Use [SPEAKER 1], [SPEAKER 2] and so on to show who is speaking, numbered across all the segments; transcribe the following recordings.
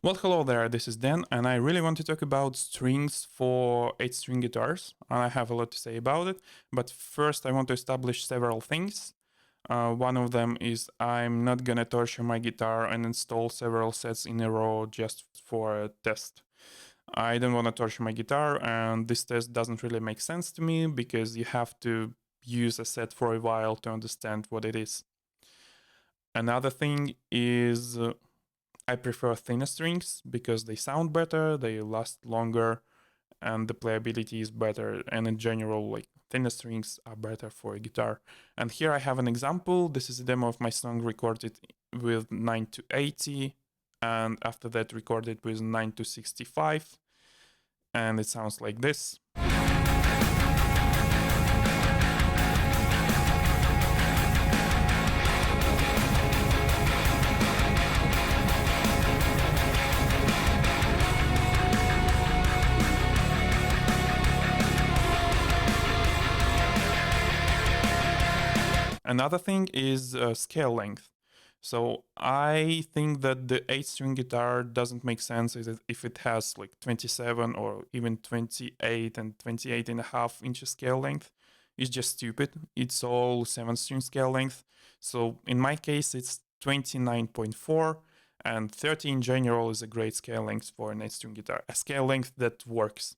[SPEAKER 1] Well, hello there, this is Dan, and I really want to talk about strings for 8-string guitars, and I have a lot to say about it, but first I want to establish several things. One of them is I'm not gonna torture my guitar and install several sets in a row just for a test. I don't want to torture my guitar, and this test doesn't really make sense to me because you have to use a set for a while to understand what it is. Another thing is I prefer thinner strings because they sound better, they last longer, and the playability is better. And in general, like thinner strings are better for a guitar. And here I have an example. This is a demo of my song recorded with 9 to 80, and after that recorded with 9 to 65, and it sounds like this. Another thing is scale length. So I think that the 8-string guitar doesn't make sense if it has like 27 or even 28 and 28 and a half inches scale length. It's just stupid. It's all 7-string scale length. So in my case, it's 29.4, and 30 in general is a great scale length for an 8-string guitar, a scale length that works.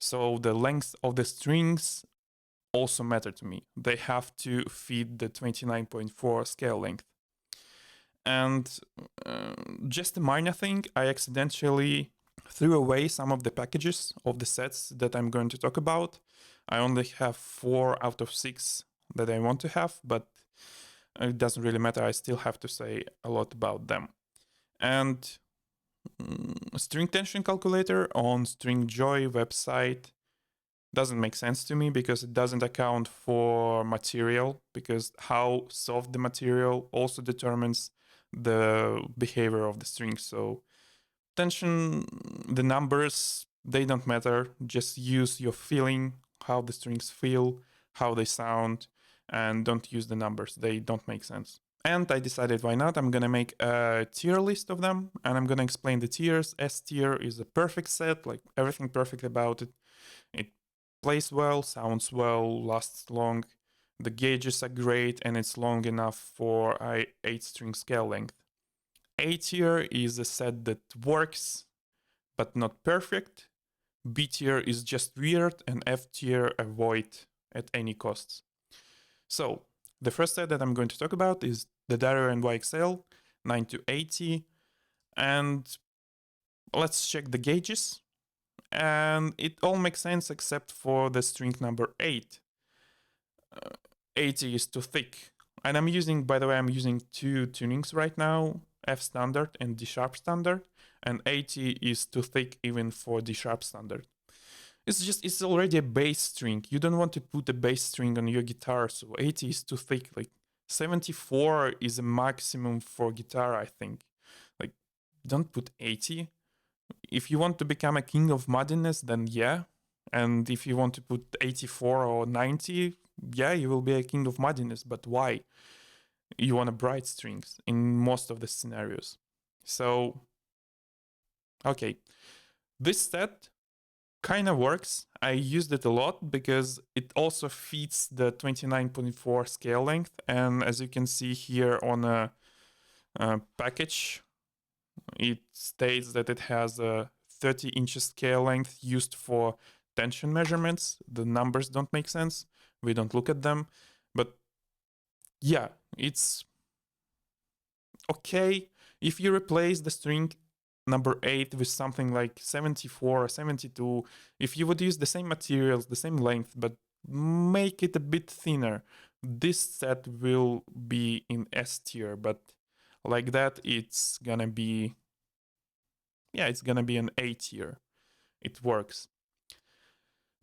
[SPEAKER 1] So the length of the strings also matter to me. They have to fit the 29.4 scale length. And just a minor thing, I accidentally threw away some of the packages of the sets that I'm going to talk about. I only have 4 out of 6 that I want to have, but it doesn't really matter. I still have to say a lot about them. And string tension calculator on StringJoy website doesn't make sense to me because it doesn't account for material, because how soft the material also determines the behavior of the string. So tension, the numbers, they don't matter. Just use your feeling, how the strings feel, how they sound, and don't use the numbers. They don't make sense. And I decided why not. I'm gonna make a tier list of them, and I'm gonna explain the tiers. S tier is a perfect set, like everything perfect about it. It plays well, sounds well, lasts long. The gauges are great, and it's long enough for a 8-string scale length. A tier is a set that works, but not perfect. B tier is just weird, and F tier avoid at any costs. So the first set that I'm going to talk about is the DNYXL 9 to 80, and let's check the gauges. And it all makes sense except for the string number 8. 80 is too thick. And I'm using, by the way, I'm using 2 tunings right now, F standard and D sharp standard, and 80 is too thick even for D sharp standard. It's already a bass string. You don't want to put a bass string on your guitar, so 80 is too thick. Like 74 is a maximum for guitar, I think. Like, don't put 80. If you want to become a king of muddiness, then yeah. And if you want to put 84 or 90, yeah, you will be a king of muddiness. But why? You want a bright strings in most of the scenarios. So, okay. This set kind of works. I used it a lot because it also fits the 29.4 scale length. And as you can see here on a package, it states that it has a 30 inches scale length used for tension measurements. The numbers don't make sense. We don't look at them. But yeah, it's okay. If you replace the string number 8 with something like 74 or 72, if you would use the same materials, the same length, but make it a bit thinner, this set will be in S tier, but like that, it's gonna be an A tier. It works.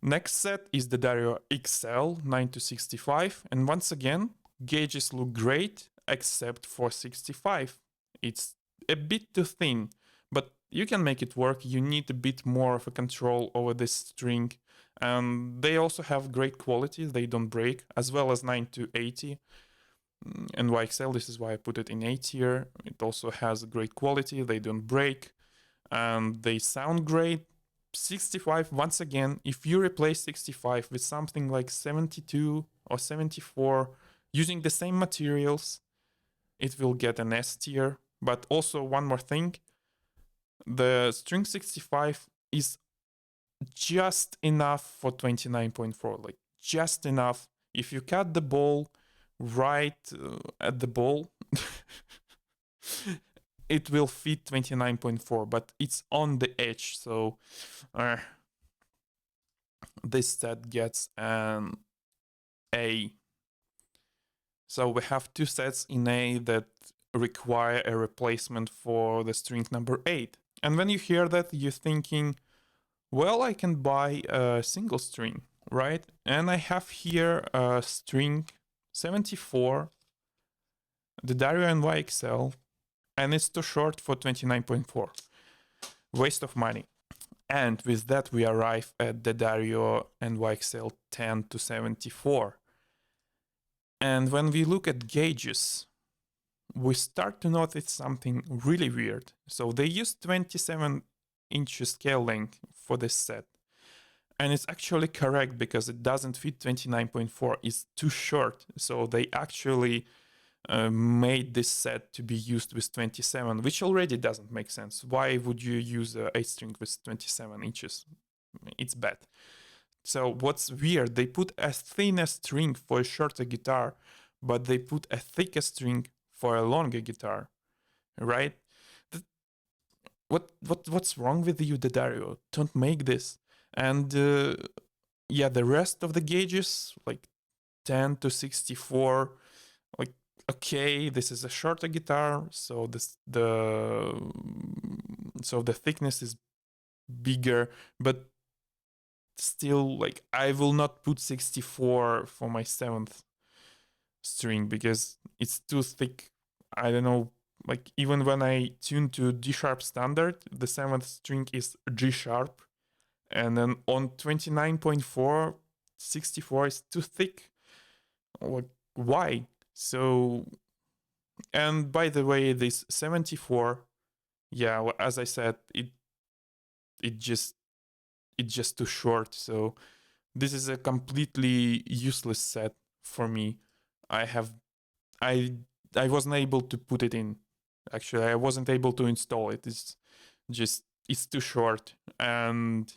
[SPEAKER 1] Next set is the DNYXL 9 to 65, and once again, gauges look great except for 65. It's a bit too thin, but you can make it work. You need a bit more of a control over this string, and they also have great quality. They don't break, as well as 9 to 80. And YXL, this is why I put it in A tier. It also has great quality. They don't break. and they sound great. 65, once again, if you replace 65 with something like 72 or 74 using the same materials, it will get an S tier. But also one more thing, the string 65 is just enough for 29.4, like just enough. If you cut the ball right at the ball, it will fit 29.4, but it's on the edge, so this set gets an A. So we have two sets in A that require a replacement for the string number 8. And when you hear that, you're thinking, well, I can buy a single string, right? And I have here a string 74, the DNYXL, and it's too short for 29.4. Waste of money. And with that, we arrive at the DNYXL 10 to 74. And when we look at gauges, we start to notice something really weird. So they use 27 inch scale length for this set. And it's actually correct because it doesn't fit 29.4. It's too short. So they actually made this set to be used with 27, which already doesn't make sense. Why would you use a 8 string with 27 inches? It's bad. So what's weird, they put a thinner string for a shorter guitar, but they put a thicker string for a longer guitar, right? What's wrong with you, Dario? Don't make this. And yeah, the rest of the gauges, like 10 to 64, like, okay, this is a shorter guitar, so the thickness is bigger, but still, like, I will not put 64 for my 7th string because it's too thick. I don't know, like, even when I tune to D sharp standard, the 7th string is G sharp, and then on 29.4, 64 is too thick. Like, why? So, and by the way, this 74, yeah, as I said, it just too short. So this is a completely useless set for me. I wasn't able to put it in. Actually, I wasn't able to install it. It's too short, and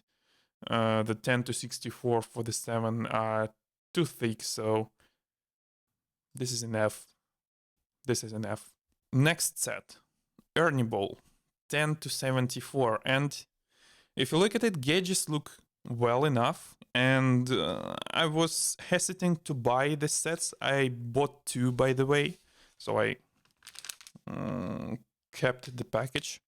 [SPEAKER 1] the 10 to 64 for the 7 are too thick. So this is an F. This is an F. Next set, Ernie Ball, 10 to 74, and if you look at it, gauges look well enough, and I was hesitant to buy the sets. I bought 2, by the way, so I kept the package.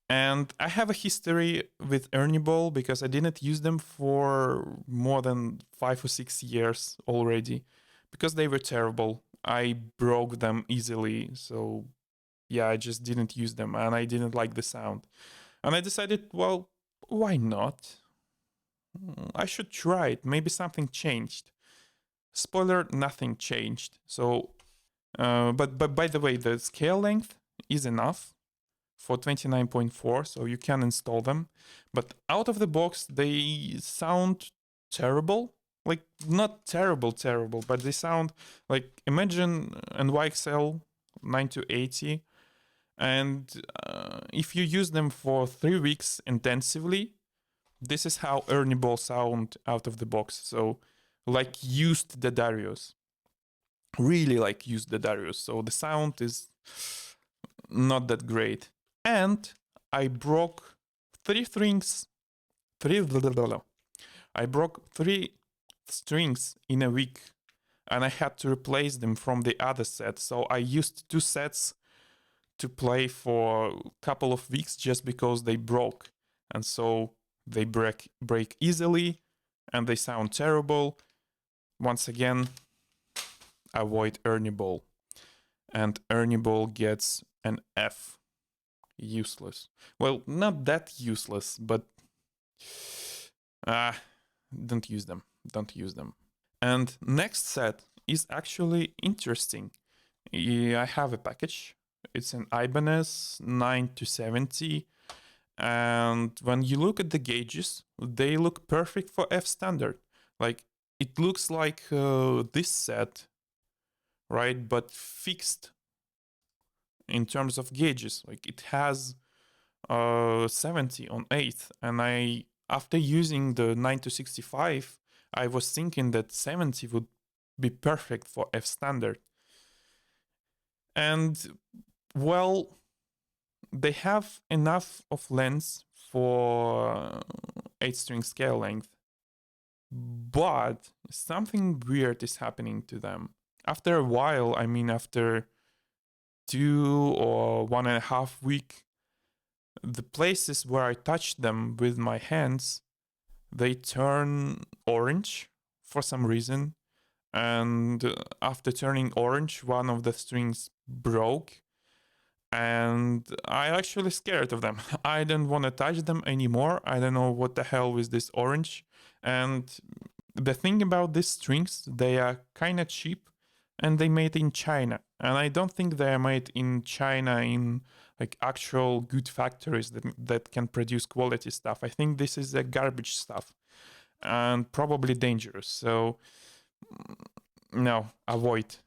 [SPEAKER 1] And I have a history with Ernie Ball because I didn't use them for more than 5 or 6 years already because they were terrible. I broke them easily, so yeah, I just didn't use them, and I didn't like the sound. And I decided, well, why not? I should try it. Maybe something changed. Spoiler, nothing changed. So, but by the way, the scale length is enough for 29.4, so you can install them. But out of the box, they sound terrible. Like, not terrible, but they sound like, imagine DNYXL 9 to 80. And if you use them for 3 weeks intensively, this is how Ernie Ball sound out of the box. So, like used the Darius. Really like used the Darius. So the sound is not that great. And I broke 3 strings. I broke 3 strings in a week, and I had to replace them from the other set. So I used 2 sets to play for a couple of weeks just because they broke, and so they break easily and they sound terrible. Once again, avoid Ernie Ball, and Ernie Ball gets an F. Useless. Well, not that useless, but don't use them. And next set is actually interesting. I have a package. It's an IESS 9 to 70. And when you look at the gauges, they look perfect for F standard. Like it looks like this set, right? But fixed in terms of gauges. Like it has 70 on 8th, and I after using the 9 to 65, I was thinking that 70 would be perfect for F standard. And well, they have enough of length for 8-string scale length, but something weird is happening to them. After a while, I mean after 2 or 1.5 weeks, the places where I touch them with my hands, they turn orange for some reason. And after turning orange, one of the strings broke. And I actually scared of them. I don't want to touch them anymore. I don't know what the hell is this orange. And the thing about these strings, they are kind of cheap and they made in China. And I don't think they are made in China in like actual good factories that can produce quality stuff. I think this is a garbage stuff and probably dangerous. So no, avoid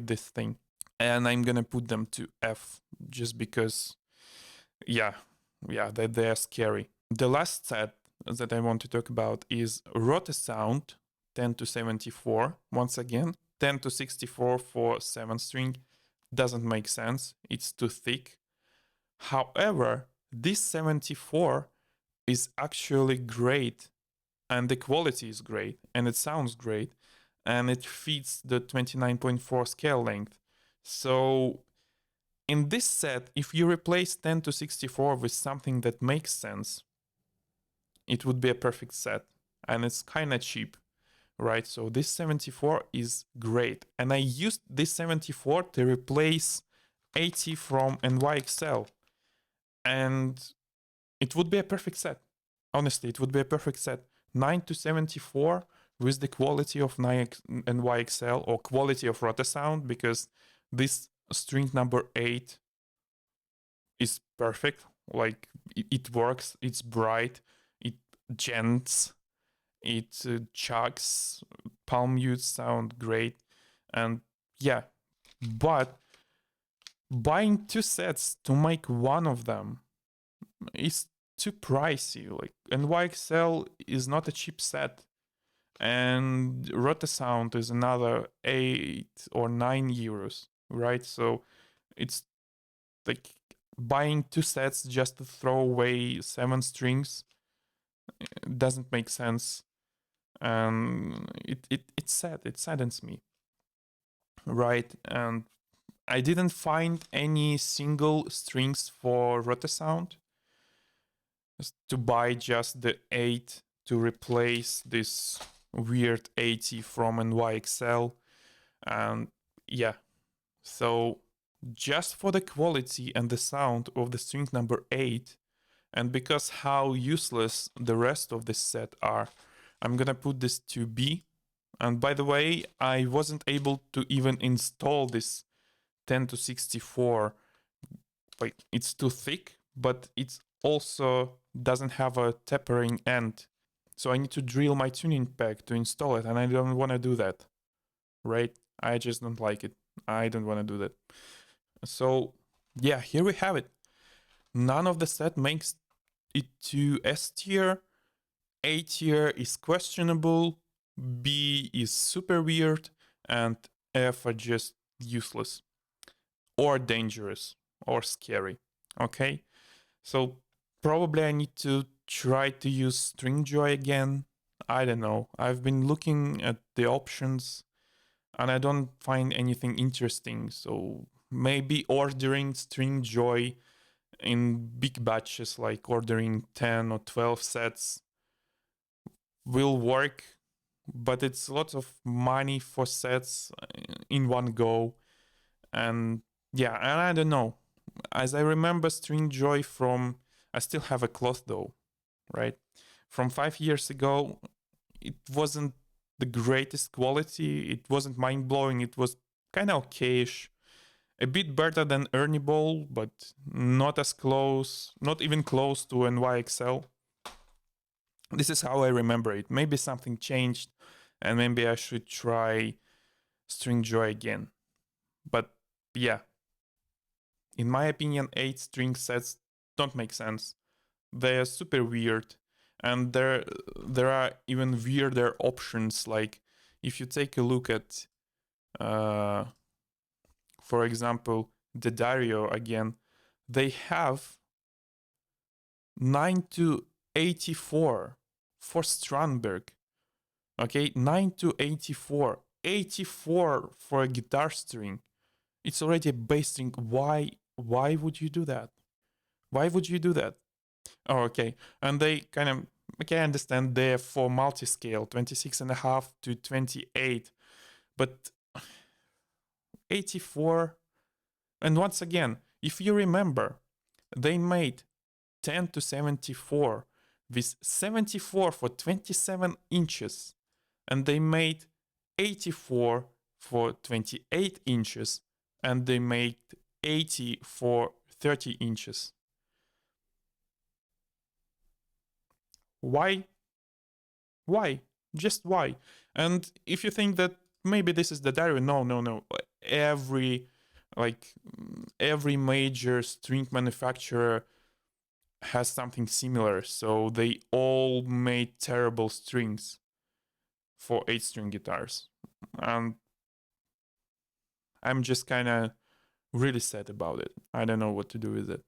[SPEAKER 1] this thing. And I'm gonna put them to F just because, yeah, they are scary. The last set that I want to talk about is Rotsound 10 to 74. Once again, 10 to 64 for 7-string doesn't make sense. It's too thick. However, this 74 is actually great, and the quality is great, and it sounds great, and it fits the 29.4 scale length. So in this set, if you replace 10 to 64 with something that makes sense, it would be a perfect set. And it's kind of cheap, right? So this 74 is great. And I used this 74 to replace 80 from NYXL. And it would be a perfect set. Honestly, it would be a perfect set. 9 to 74 with the quality of NYXL or quality of Rotsound, because this string number 8 is perfect. Like it works, it's bright, it gents, it chugs, palm mutes sound great. And yeah, but buying 2 sets to make one of them is too pricey. Like NYXL is not a cheap set, and Rotsound is another 8 or 9 euros, right? So it's like buying 2 sets just to throw away 7 strings doesn't make sense. And it's sad. It saddens me, right? And I didn't find any single strings for Rotsound to buy just the 8 to replace this weird 80 from NYXL. And yeah, so just for the quality and the sound of the string number 8, and because how useless the rest of this set are, I'm gonna put this to B. And by the way, I wasn't able to even install this 10 to 64. Like it's too thick, but it also doesn't have a tapering end. So I need to drill my tuning pack to install it, and I don't want to do that, right? I just don't like it. I don't want to do that. So yeah, here we have it. None of the set makes it to S tier. A tier is questionable, B is super weird, and F are just useless or dangerous or scary. Okay, so probably I need to try to use Stringjoy again. I don't know. I've been looking at the options and I don't find anything interesting. So maybe ordering Stringjoy in big batches, like ordering 10 or 12 sets, will work, but it's a lot of money for sets in one go. And yeah, and I don't know. As I remember Stringjoy from, I still have a cloth though, right? From 5 years ago, it wasn't the greatest quality. It wasn't mind blowing. It was kind of okayish. A bit better than Ernie Ball, but not as close, not even close to DNYXL. This is how I remember it. Maybe something changed, and maybe I should try String Joy again. But yeah, in my opinion, 8 string sets don't make sense. They are super weird, and there are even weirder options. Like if you take a look at, for example, the Dario again, they have 9 to 84 for Strandberg. Okay, 9 to 84. 84 for a guitar string. It's already a bass string. Why would you do that? Why would you do that? Oh, okay. And they kind of, okay, I understand they're for multi-scale, 26.5 to 28. But 84, and once again, if you remember, they made 10 to 74 with 74 for 27 inches, and they made 84 for 28 inches, and they made 80 for 30 inches. Why? Why? Just why? And if you think that maybe this is the Dario, no. Every every major string manufacturer has something similar, so they all made terrible strings for 8-string guitars. And I'm just kind of really sad about it. I don't know what to do with it.